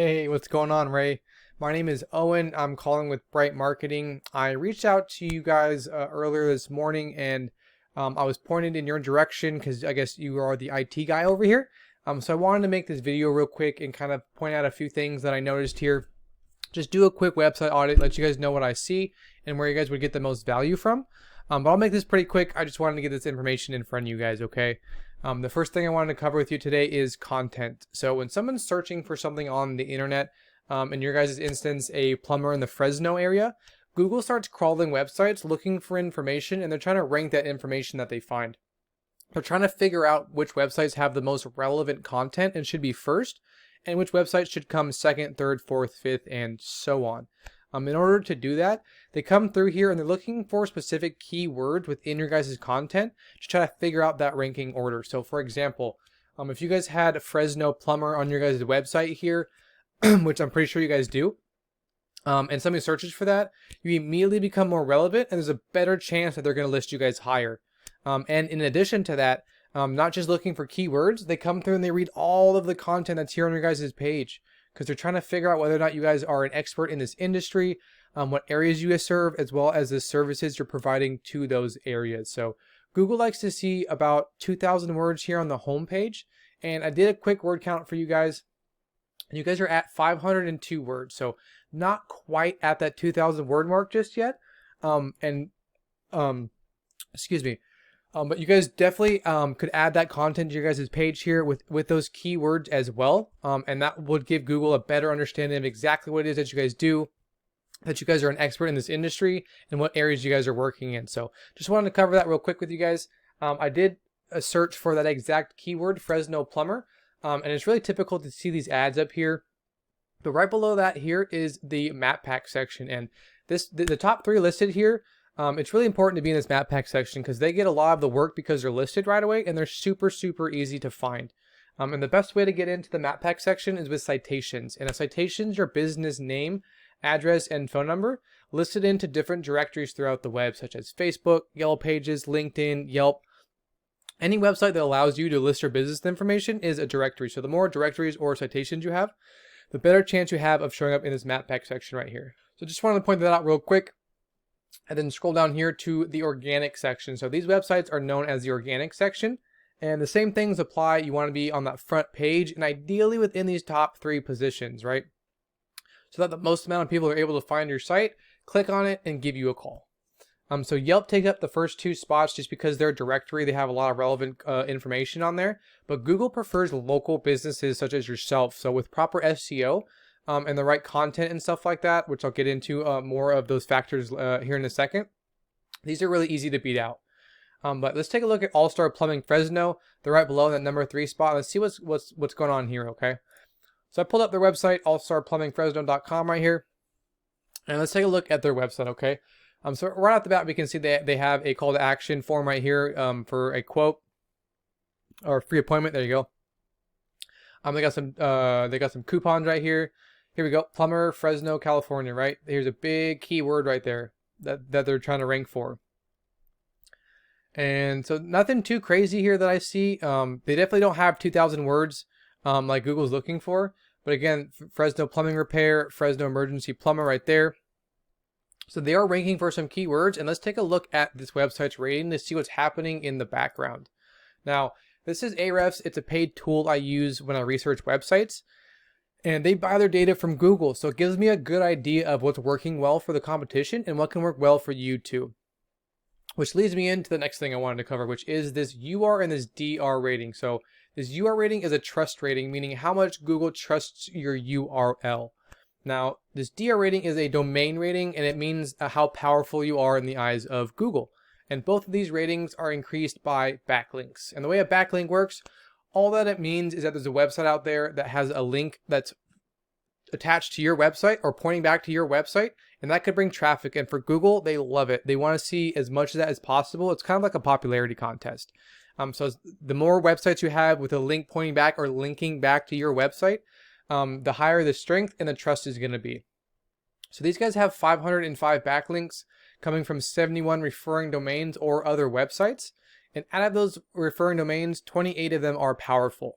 Hey, what's going on, Ray? My name is Owen. I'm calling with Bright Marketing. I reached out to you guys earlier this morning and I was pointed in your direction because I guess you are the IT guy over here. So I wanted to make this video real quick and kind of point out a few things that I noticed here. Just do a quick website audit, let you guys know what I see and where you guys would get the most value from. But I'll make this pretty quick. I just wanted to get this information in front of you guys, okay? The first thing I wanted to cover with you today is content. So when someone's searching for something on the internet, in your guys' instance, a plumber in the Fresno area, Google starts crawling websites looking for information and they're trying to rank that information that they find. They're trying to figure out which websites have the most relevant content and should be first, and which websites should come second, third, fourth, fifth, and so on. In order to do that, they come through here and they're looking for specific keywords within your guys' content to try to figure out that ranking order. So for example, if you guys had a Fresno plumber on your guys' website here, which I'm pretty sure you guys do, and somebody searches for that, you immediately become more relevant and there's a better chance that they're going to list you guys higher. And in addition to that, not just looking for keywords, they come through and they read all of the content that's here on your guys' page, because they're trying to figure out whether or not you guys are an expert in this industry, what areas you guys serve, as well as the services you're providing to those areas. So Google likes to see about 2,000 words here on the home page, and I did a quick word count for you guys. You guys are at 502 words, so not quite at that 2,000 word mark just yet. Excuse me. But you guys definitely could add that content to your guys' page here with those keywords as well. And that would give Google a better understanding of exactly what it is that you guys do, that you guys are an expert in this industry, and what areas you guys are working in. So just wanted to cover that real quick with you guys. I did a search for that exact keyword, Fresno plumber, and it's really typical to see these ads up here. But right below that here is the map pack section, and the top three listed here. It's really important to be in this map pack section because they get a lot of the work because they're listed right away and they're super easy to find. And the best way to get into the map pack section is with citations. And a citation is your business name, address, and phone number listed into different directories throughout the web, such as Facebook, Yellow Pages, LinkedIn, Yelp. Any website that allows you to list your business information is a directory. So the more directories or citations you have, the better chance you have of showing up in this map pack section right here. So just wanted to point that out real quick. And then scroll down here to the organic section. So these websites are known as the organic section. And the same things apply. You want to be on that front page and ideally within these top three positions, right? So that the most amount of people are able to find your site, click on it, and give you a call. So Yelp takes up the first two spots just because they're a directory. They have a lot of relevant information on there. But Google prefers local businesses such as yourself. So with proper SEO, and the right content and stuff like that, which I'll get into more of those factors here in a second. These are really easy to beat out. But let's take a look at All-Star Plumbing Fresno. They're right below that number 3 spot. Let's see what's going on here, okay? So I pulled up their website, allstarplumbingfresno.com right here. And let's take a look at their website, okay? So right off the bat, we can see they have a call to action form right here for a quote or free appointment. There you go. They got some coupons right here. Here we go, plumber, Fresno, California, right? Here's a big keyword right there that they're trying to rank for. And so nothing too crazy here that I see. They definitely don't have 2,000 words like Google's looking for. But again, Fresno plumbing repair, Fresno emergency plumber right there. So they are ranking for some keywords. And let's take a look at this website's rating to see what's happening in the background. Now, this is Ahrefs. It's a paid tool I use when I research websites. And they buy their data from Google, so it gives me a good idea of what's working well for the competition and what can work well for you too. Which leads me into the next thing I wanted to cover, which is this UR and this DR rating. So this UR rating is a trust rating, meaning how much Google trusts your URL. Now, this DR rating is a domain rating, and it means how powerful you are in the eyes of Google. And both of these ratings are increased by backlinks. And the way a backlink works, all that it means is that there's a website out there that has a link that's attached to your website or pointing back to your website, and that could bring traffic. And for Google, they love it. They want to see as much of that as possible. It's kind of like a popularity contest. So the more websites you have with a link pointing back or linking back to your website, the higher the strength and the trust is going to be. So these guys have 505 backlinks coming from 71 referring domains or other websites. And out of those referring domains, 28 of them are powerful.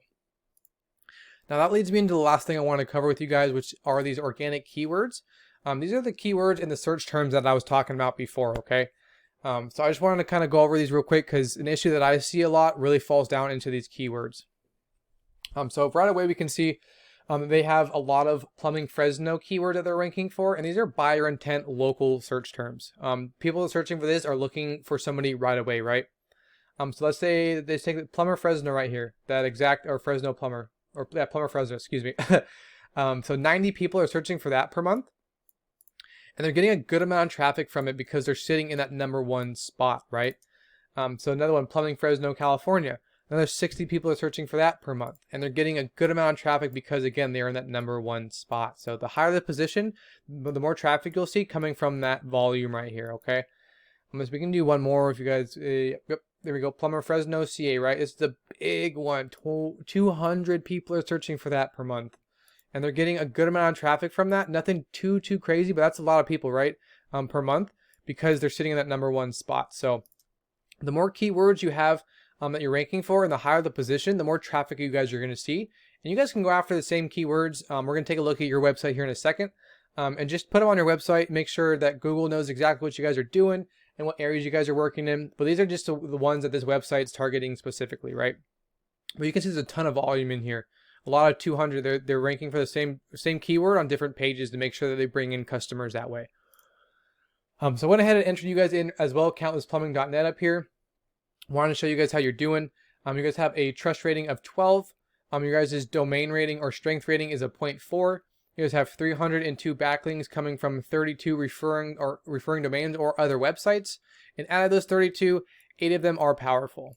Now that leads me into the last thing I want to cover with you guys, which are these organic keywords. These are the keywords in the search terms that I was talking about before, okay? So I just wanted to kind of go over these real quick because an issue that I see a lot really falls down into these keywords. So right away we can see they have a lot of plumbing Fresno keyword that they're ranking for, and these are buyer intent local search terms. People searching for this are looking for somebody right away, right? So let's say they take the plumber Fresno right here, that exact, or Fresno plumber, or yeah, plumber Fresno, excuse me. So 90 people are searching for that per month, and they're getting a good amount of traffic from it because they're sitting in that #1 spot, right? So another one, plumbing Fresno, California. Another 60 people are searching for that per month, and they're getting a good amount of traffic because, again, they're in that #1 spot. So the higher the position, the more traffic you'll see coming from that volume right here, okay? We can do one more if you guys, yep, there we go, plumber Fresno, CA, right? It's the big one. 200 people are searching for that per month, and they're getting a good amount of traffic from that. Nothing too crazy, but that's a lot of people, right? Per month, because they're sitting in that #1 spot. So the more keywords you have that you're ranking for, and the higher the position, the more traffic you guys are going to see. And you guys can go after the same keywords. We're going to take a look at your website here in a second, and just put them on your website. Make sure that Google knows exactly what you guys are doing and what areas you guys are working in. But these are just the ones that this website's targeting specifically, right? But you can see there's a ton of volume in here. A lot of 200. They're ranking for the same keyword on different pages to make sure that they bring in customers that way. So I went ahead and entered you guys in as well. CountlessPlumbing.net up here. Wanted to show you guys how you're doing. You guys have a trust rating of 12. Your guys' domain rating or strength rating is a 0.4. You guys have 302 backlinks coming from 32 referring domains or other websites. And out of those 32, 8 of them are powerful.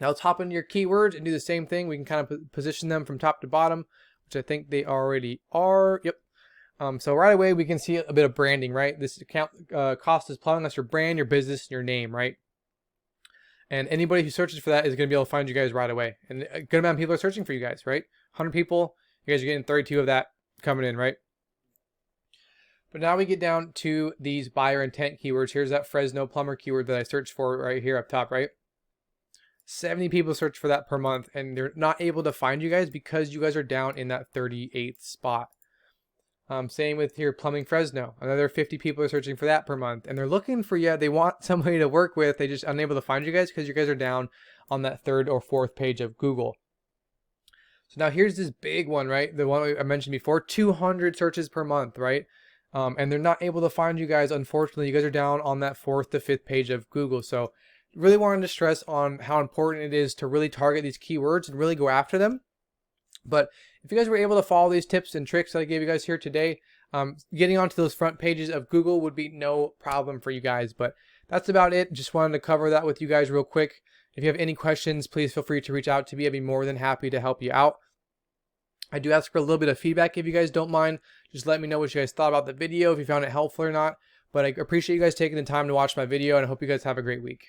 Now let's hop into your keywords and do the same thing. We can kind of position them from top to bottom, which I think they already are. Yep. So right away we can see a bit of branding, right? This account, Costless Plumbing, that's your brand, your business, and your name, right? And anybody who searches for that is going to be able to find you guys right away. And a good amount of people are searching for you guys, right? 100 people, you guys are getting 32 of that coming in, right? But now we get down to these buyer intent keywords. Here's that Fresno plumber keyword that I searched for right here up top, right? 70 people search for that per month, and they're not able to find you guys because you guys are down in that 38th spot. Same with here, plumbing Fresno. Another 50 people are searching for that per month, and they're looking for you. They want somebody to work with. They just unable to find you guys because you guys are down on that 3rd or 4th page of Google. So now here's this big one, right? The one I mentioned before, 200 searches per month, right? And they're not able to find you guys. Unfortunately, you guys are down on that 4th to 5th page of Google. So really wanted to stress on how important it is to really target these keywords and really go after them. But if you guys were able to follow these tips and tricks that I gave you guys here today, getting onto those front pages of Google would be no problem for you guys. But that's about it. Just wanted to cover that with you guys real quick. If you have any questions, please feel free to reach out to me. I'd be more than happy to help you out. I do ask for a little bit of feedback if you guys don't mind. Just let me know what you guys thought about the video, if you found it helpful or not. But I appreciate you guys taking the time to watch my video, and I hope you guys have a great week.